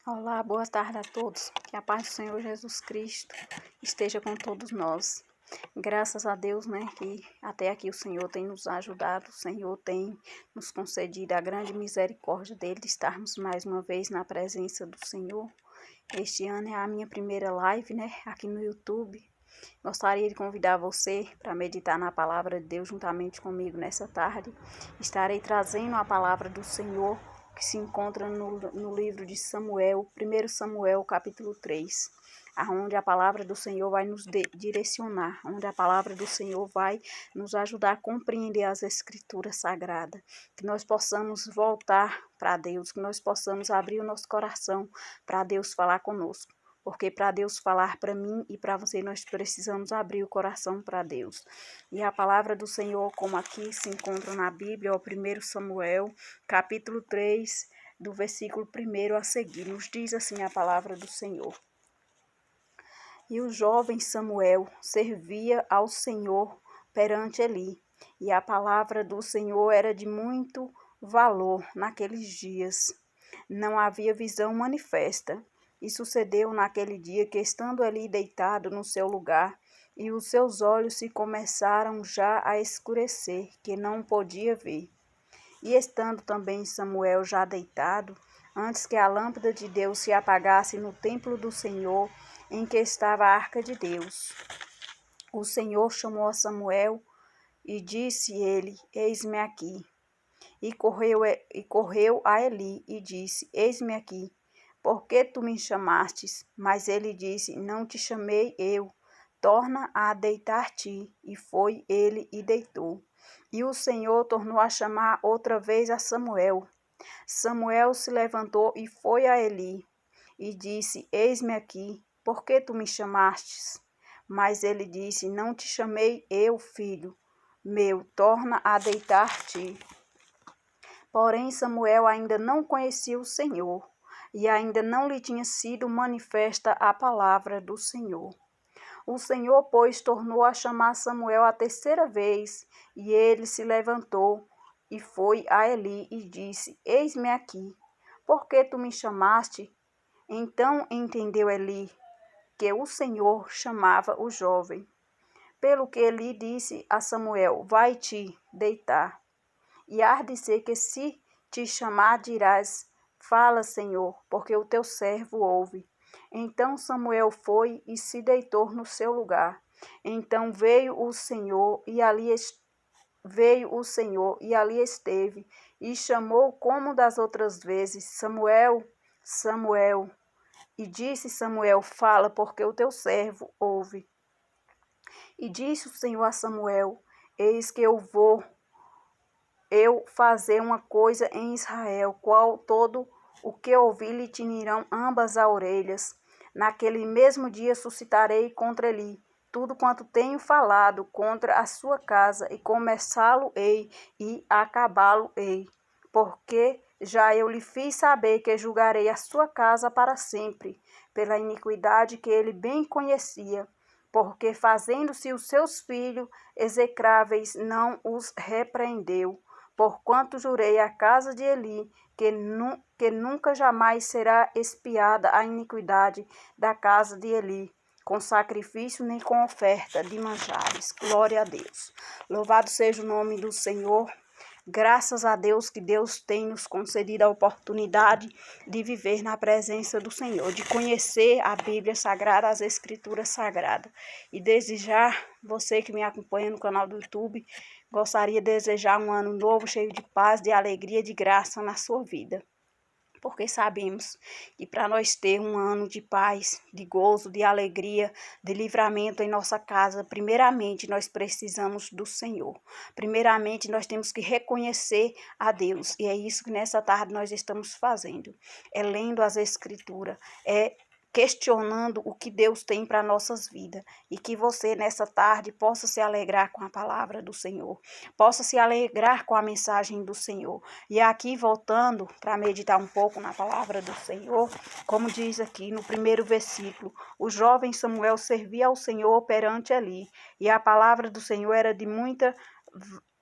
Olá, boa tarde a todos. Que a paz do Senhor Jesus Cristo esteja com todos nós. Graças a Deus, que até aqui o Senhor tem nos ajudado, o Senhor tem nos concedido a grande misericórdia dele de estarmos mais uma vez na presença do Senhor. Este ano é a minha primeira live, aqui no YouTube. Gostaria de convidar você para meditar na palavra de Deus juntamente comigo nessa tarde. Estarei trazendo a palavra do Senhor que se encontra no livro de Samuel, 1 Samuel, capítulo 3, onde a palavra do Senhor vai nos direcionar, onde a palavra do Senhor vai nos ajudar a compreender as Escrituras Sagradas, que nós possamos voltar para Deus, que nós possamos abrir o nosso coração para Deus falar conosco. Porque para Deus falar para mim e para você, nós precisamos abrir o coração para Deus. E a palavra do Senhor, como aqui se encontra na Bíblia, é o 1 Samuel, capítulo 3, do versículo 1 a seguir. Nos diz assim a palavra do Senhor. E o jovem Samuel servia ao Senhor perante Eli. E a palavra do Senhor era de muito valor naqueles dias. Não havia visão manifesta. E sucedeu naquele dia que, estando ali deitado no seu lugar, e os seus olhos se começaram já a escurecer, que não podia ver. E estando também Samuel já deitado, antes que a lâmpada de Deus se apagasse no templo do Senhor, em que estava a arca de Deus, o Senhor chamou a Samuel e disse ele: Eis-me aqui. E correu a Eli e disse: Eis-me aqui. Por que tu me chamastes? Mas ele disse: Não te chamei eu. Torna a deitar-te. E foi ele e deitou. E o Senhor tornou a chamar outra vez a Samuel. Samuel se levantou e foi a Eli e disse: Eis-me aqui. Por que tu me chamastes? Mas ele disse: Não te chamei eu, filho meu. Torna a deitar-te. Porém, Samuel ainda não conhecia o Senhor, e ainda não lhe tinha sido manifesta a palavra do Senhor. O Senhor, pois, tornou a chamar Samuel a terceira vez, e ele se levantou e foi a Eli e disse: Eis-me aqui. Por que tu me chamaste? Então entendeu Eli que o Senhor chamava o jovem. Pelo que Eli disse a Samuel: Vai-te deitar. E há de ser que se te chamar dirás: Fala, Senhor, porque o teu servo ouve. Então Samuel foi e se deitou no seu lugar. Então veio o Senhor e ali esteve, e chamou como das outras vezes: Samuel, Samuel. E disse Samuel: Fala, porque o teu servo ouve. E disse o Senhor a Samuel: Eis que eu vou fazer uma coisa em Israel, qual todo o que ouvir lhe tinirão ambas as orelhas. Naquele mesmo dia suscitarei contra ele tudo quanto tenho falado contra a sua casa, e começá-lo-ei e acabá-lo-ei. Porque já eu lhe fiz saber que julgarei a sua casa para sempre, pela iniquidade que ele bem conhecia, porque fazendo-se os seus filhos execráveis não os repreendeu. Porquanto jurei à casa de Eli que nunca jamais será expiada a iniquidade da casa de Eli, com sacrifício nem com oferta de manjares. Glória a Deus. Louvado seja o nome do Senhor. Graças a Deus que Deus tem nos concedido a oportunidade de viver na presença do Senhor, de conhecer a Bíblia Sagrada, as Escrituras Sagradas. E desejar, você que me acompanha no canal do YouTube, gostaria de desejar um ano novo, cheio de paz, de alegria, de graça na sua vida. Porque sabemos que para nós ter um ano de paz, de gozo, de alegria, de livramento em nossa casa, primeiramente nós precisamos do Senhor. Primeiramente nós temos que reconhecer a Deus. E é isso que nessa tarde nós estamos fazendo. É lendo as Escrituras, é questionando o que Deus tem para nossas vidas, e que você nessa tarde possa se alegrar com a palavra do Senhor, possa se alegrar com a mensagem do Senhor. E aqui voltando para meditar um pouco na palavra do Senhor, como diz aqui no primeiro versículo: o jovem Samuel servia ao Senhor perante Eli, e a palavra do Senhor era de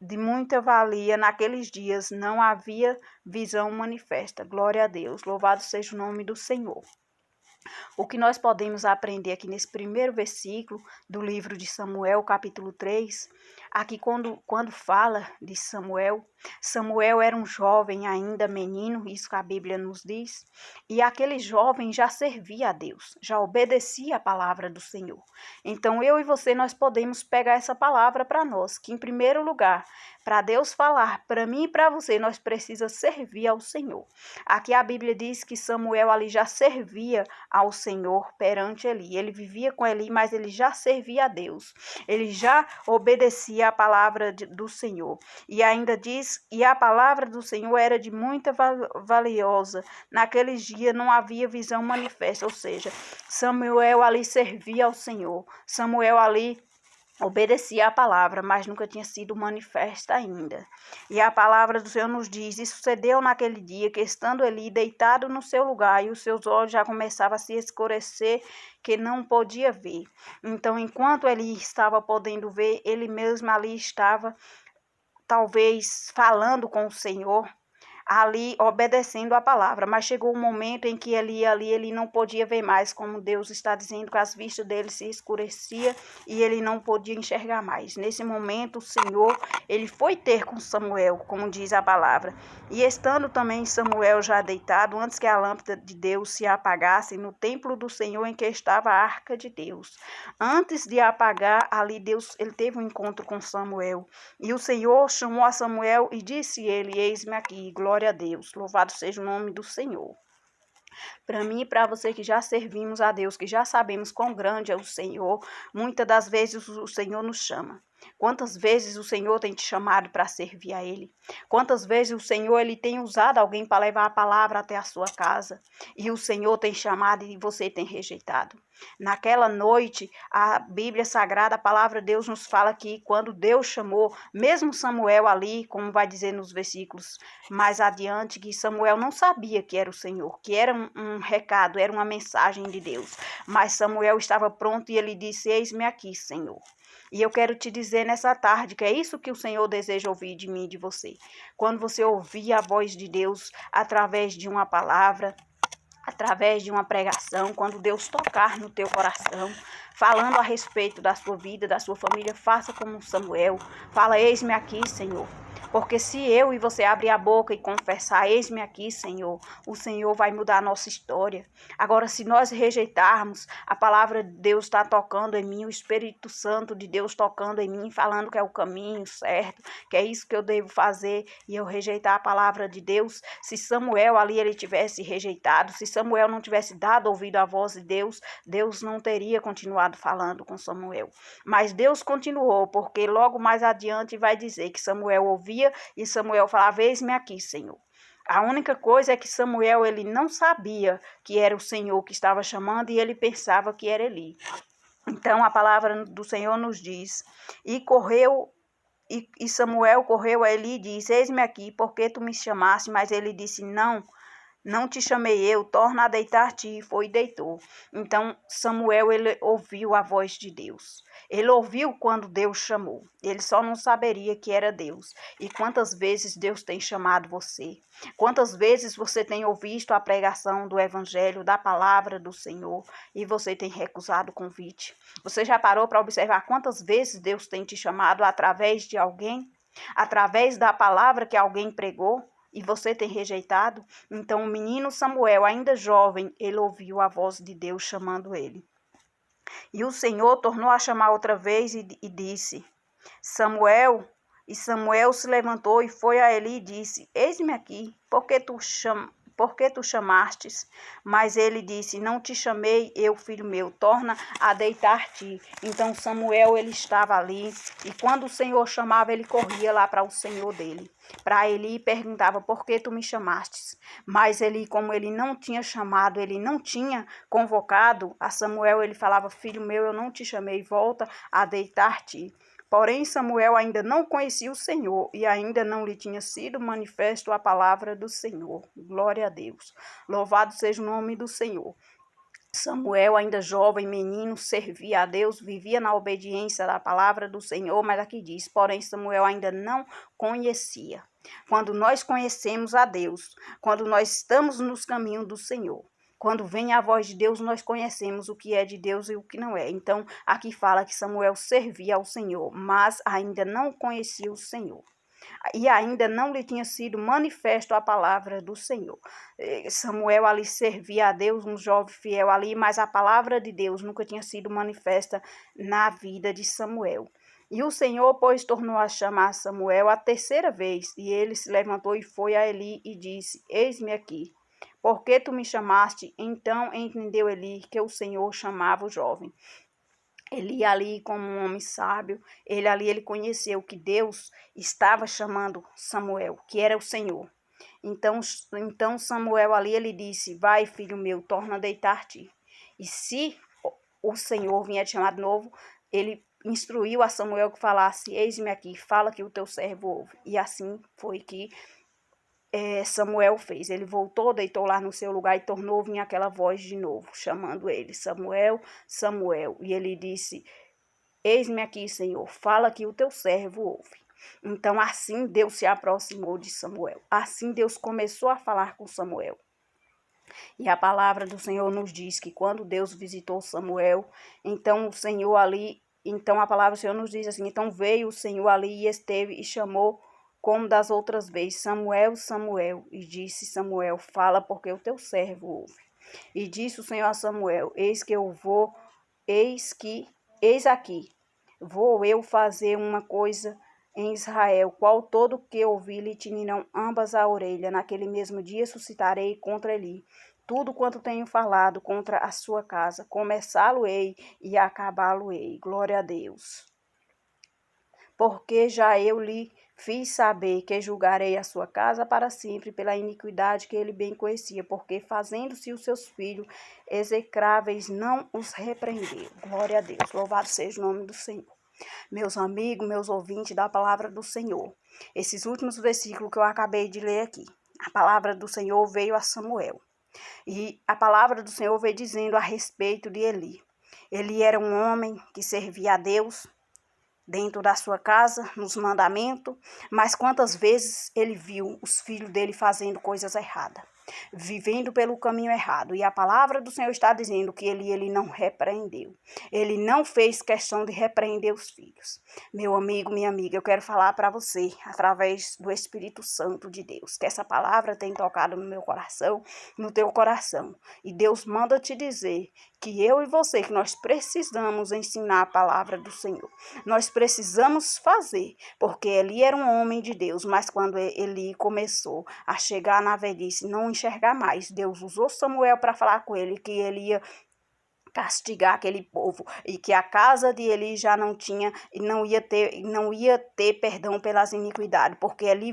de muita valia naqueles dias, não havia visão manifesta. Glória a Deus, louvado seja o nome do Senhor. O que nós podemos aprender aqui nesse primeiro versículo do livro de Samuel, capítulo 3, aqui quando fala de Samuel, Samuel era um jovem ainda menino, isso que a Bíblia nos diz, e aquele jovem já servia a Deus, já obedecia a palavra do Senhor. Então eu e você, nós podemos pegar essa palavra para nós, que em primeiro lugar, para Deus falar para mim e para você, nós precisamos servir ao Senhor. Aqui a Bíblia diz que Samuel ali já servia ao Senhor perante Eli. Ele vivia com Eli, mas ele já servia a Deus. Ele já obedecia a palavra do Senhor. E ainda diz, e a palavra do Senhor era de muita valiosa. Naqueles dias não havia visão manifesta, ou seja, Samuel ali servia ao Senhor. Samuel ali obedecia a palavra, mas nunca tinha sido manifesta ainda. E a palavra do Senhor nos diz, e sucedeu naquele dia que estando Eli deitado no seu lugar, e os seus olhos já começavam a se escurecer, que não podia ver. Então, enquanto Eli estava podendo ver, ele mesmo ali estava, talvez, falando com o Senhor, ali obedecendo a palavra, mas chegou um momento em que ele não podia ver mais, como Deus está dizendo que as vistas dele se escurecia e ele não podia enxergar mais. Nesse momento o Senhor, ele foi ter com Samuel, como diz a palavra, e estando também Samuel já deitado, antes que a lâmpada de Deus se apagasse no templo do Senhor em que estava a arca de Deus. Antes de apagar, ali Deus, ele teve um encontro com Samuel, e o Senhor chamou a Samuel e disse ele, eis-me aqui, glória a Deus, louvado seja o nome do Senhor. Para mim e para você que já servimos a Deus, que já sabemos quão grande é o Senhor, muitas das vezes o Senhor nos chama. Quantas vezes o Senhor tem te chamado para servir a Ele? Quantas vezes o Senhor ele tem usado alguém para levar a palavra até a sua casa? E o Senhor tem chamado e você tem rejeitado. Naquela noite, a Bíblia Sagrada, a palavra de Deus nos fala que quando Deus chamou, mesmo Samuel ali, como vai dizer nos versículos mais adiante, que Samuel não sabia que era o Senhor, que era um recado, era uma mensagem de Deus. Mas Samuel estava pronto e ele disse, eis-me aqui, Senhor. E eu quero te dizer nessa tarde que é isso que o Senhor deseja ouvir de mim e de você. Quando você ouvir a voz de Deus através de uma palavra, através de uma pregação, quando Deus tocar no teu coração, falando a respeito da sua vida, da sua família, faça como Samuel. Fala, eis-me aqui, Senhor. Porque se eu e você abrir a boca e confessar, eis-me aqui, Senhor, o Senhor vai mudar a nossa história. Agora, se nós rejeitarmos, a palavra de Deus está tocando em mim, o Espírito Santo de Deus tocando em mim, falando que é o caminho certo, que é isso que eu devo fazer, e eu rejeitar a palavra de Deus, se Samuel ali ele tivesse rejeitado, se Samuel não tivesse dado ouvido à voz de Deus, Deus não teria continuado falando com Samuel. Mas Deus continuou, porque logo mais adiante vai dizer que Samuel ouvia e Samuel falava, eis-me aqui, Senhor. A única coisa é que Samuel ele não sabia que era o Senhor que estava chamando e ele pensava que era Eli. Então a palavra do Senhor nos diz, e Samuel correu a Eli e disse, eis-me aqui, porque tu me chamaste? Mas ele disse, não te chamei eu, torna a deitar-te, e foi e deitou. Então Samuel ele ouviu a voz de Deus. Ele ouviu quando Deus chamou. Ele só não saberia que era Deus. E quantas vezes Deus tem chamado você? Quantas vezes você tem ouvido a pregação do Evangelho, da palavra do Senhor, e você tem recusado o convite? Você já parou para observar quantas vezes Deus tem te chamado através de alguém? Através da palavra que alguém pregou? E você tem rejeitado? Então o menino Samuel, ainda jovem, ele ouviu a voz de Deus chamando ele. E o Senhor tornou a chamar outra vez e disse, Samuel. E Samuel se levantou e foi a Eli e disse, eis-me aqui, por que tu chamastes? Mas ele disse, não te chamei eu, filho meu, torna a deitar-te. Então Samuel, ele estava ali, e quando o Senhor chamava, ele corria lá para o Senhor dele. Para Eli perguntava, por que tu me chamastes? Mas Eli, como ele não tinha chamado, ele não tinha convocado a Samuel, ele falava, filho meu, eu não te chamei, volta a deitar-te. Porém, Samuel ainda não conhecia o Senhor e ainda não lhe tinha sido manifesto a palavra do Senhor. Glória a Deus. Louvado seja o nome do Senhor. Samuel, ainda jovem, menino, servia a Deus, vivia na obediência da palavra do Senhor, mas aqui diz, porém Samuel ainda não conhecia. Quando nós conhecemos a Deus, quando nós estamos nos caminhos do Senhor, quando vem a voz de Deus, nós conhecemos o que é de Deus e o que não é. Então, aqui fala que Samuel servia ao Senhor, mas ainda não conhecia o Senhor. E ainda não lhe tinha sido manifesto a palavra do Senhor. Samuel ali servia a Deus, um jovem fiel ali, mas a palavra de Deus nunca tinha sido manifesta na vida de Samuel. E o Senhor, pois, tornou a chamar Samuel a terceira vez, e ele se levantou e foi a Eli e disse, eis-me aqui. Por que tu me chamaste? Então entendeu Eli que o Senhor chamava o jovem. Ele ali, como um homem sábio, ele conheceu que Deus estava chamando Samuel, que era o Senhor. Então Samuel ali, ele disse, vai, filho meu, torna a deitar-te. E se o Senhor vier te chamar de novo, ele instruiu a Samuel que falasse, eis-me aqui, fala que o teu servo ouve. E assim foi que Samuel fez. Ele voltou, deitou lá no seu lugar e tornou vir aquela voz de novo, chamando ele, Samuel, Samuel. E ele disse, eis-me aqui, Senhor, fala que o teu servo ouve. Então assim Deus se aproximou de Samuel. Assim Deus começou a falar com Samuel. E a palavra do Senhor nos diz que quando Deus visitou Samuel, então a palavra do Senhor nos diz assim, então veio o Senhor ali e esteve e chamou como das outras vezes, Samuel, Samuel. E disse Samuel, fala porque o teu servo ouve. E disse o Senhor a Samuel, eis aqui, vou eu fazer uma coisa em Israel, qual todo que ouvir lhe tinirão ambas a orelha. Naquele mesmo dia suscitarei contra ele tudo quanto tenho falado contra a sua casa. Começá-lo-ei e acabá-lo-ei. Glória a Deus. Porque já eu lhe fiz saber que julgarei a sua casa para sempre pela iniquidade que ele bem conhecia, porque fazendo-se os seus filhos execráveis não os repreendeu. Glória a Deus, louvado seja o nome do Senhor. Meus amigos, meus ouvintes da palavra do Senhor, esses últimos versículos que eu acabei de ler aqui, a palavra do Senhor veio a Samuel. E a palavra do Senhor veio dizendo a respeito de Eli. Eli era um homem que servia a Deus, dentro da sua casa, nos mandamentos, mas quantas vezes ele viu os filhos dele fazendo coisas erradas, vivendo pelo caminho errado. E a palavra do Senhor está dizendo que ele não repreendeu. Ele não fez questão de repreender os filhos. Meu amigo, minha amiga, eu quero falar para você, através do Espírito Santo de Deus, que essa palavra tem tocado no meu coração, no teu coração. E Deus manda te dizer que eu e você, que nós precisamos ensinar a palavra do Senhor. Nós precisamos fazer, porque Eli era um homem de Deus, mas quando Eli começou a chegar na velhice, não enxergar mais, Deus usou Samuel para falar com ele que ele ia castigar aquele povo e que a casa de Eli já não ia ter perdão pelas iniquidades, porque Eli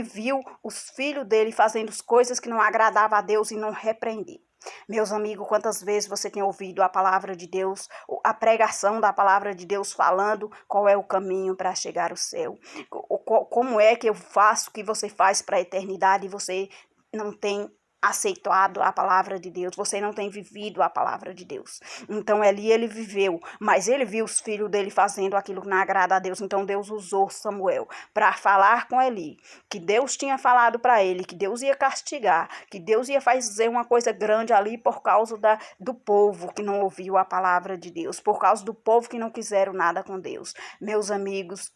viu os filhos dele fazendo as coisas que não agradavam a Deus e não repreendeu. Meus amigos, quantas vezes você tem ouvido a palavra de Deus, a pregação da palavra de Deus falando qual é o caminho para chegar ao céu? Como é que eu faço o que você faz para a eternidade e você não tem aceitado a palavra de Deus, você não tem vivido a palavra de Deus. Então ele viveu, mas ele viu os filhos dele fazendo aquilo que não agrada a Deus. Então Deus usou Samuel para falar com Eli, que Deus tinha falado para ele, que Deus ia castigar, que Deus ia fazer uma coisa grande ali por causa do povo que não ouviu a palavra de Deus, por causa do povo que não quiseram nada com Deus. Meus amigos,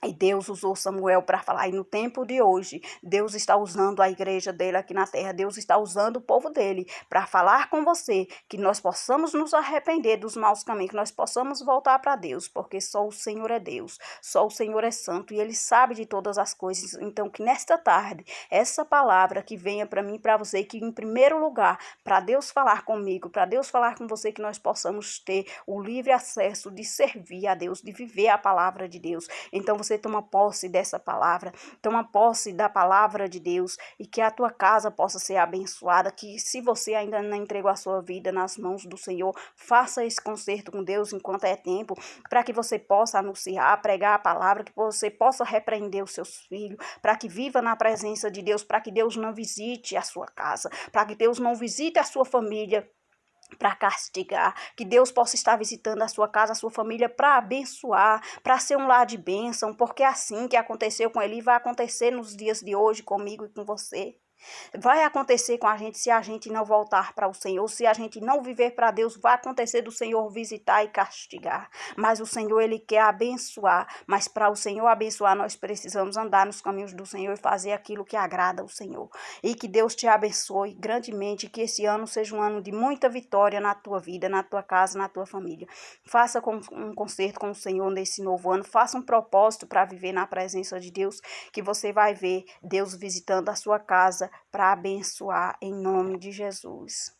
e Deus usou Samuel para falar. E no tempo de hoje, Deus está usando a igreja dele aqui na terra. Deus está usando o povo dele para falar com você. Que nós possamos nos arrepender dos maus caminhos. Que nós possamos voltar para Deus. Porque só o Senhor é Deus. Só o Senhor é santo. E Ele sabe de todas as coisas. Então que nesta tarde, essa palavra que venha para mim e para você. Que em primeiro lugar, para Deus falar comigo. Para Deus falar com você. Que nós possamos ter o livre acesso de servir a Deus. De viver a palavra de Deus. Então você toma posse dessa palavra, toma posse da palavra de Deus e que a tua casa possa ser abençoada, que se você ainda não entregou a sua vida nas mãos do Senhor, faça esse concerto com Deus enquanto é tempo, para que você possa anunciar, pregar a palavra, que você possa repreender os seus filhos, para que viva na presença de Deus, para que Deus não visite a sua casa, para que Deus não visite a sua família, para castigar, que Deus possa estar visitando a sua casa, a sua família, para abençoar, para ser um lar de bênção, porque é assim que aconteceu com ele, vai acontecer nos dias de hoje comigo e com você. Vai acontecer com a gente se a gente não voltar para o Senhor, se a gente não viver para Deus, vai acontecer do Senhor visitar e castigar. Mas o Senhor, Ele quer abençoar, mas para o Senhor abençoar, nós precisamos andar nos caminhos do Senhor e fazer aquilo que agrada ao Senhor. E que Deus te abençoe grandemente, que esse ano seja um ano de muita vitória na tua vida, na tua casa, na tua família. Faça um concerto com o Senhor nesse novo ano, faça um propósito para viver na presença de Deus, que você vai ver Deus visitando a sua casa, para abençoar em nome de Jesus.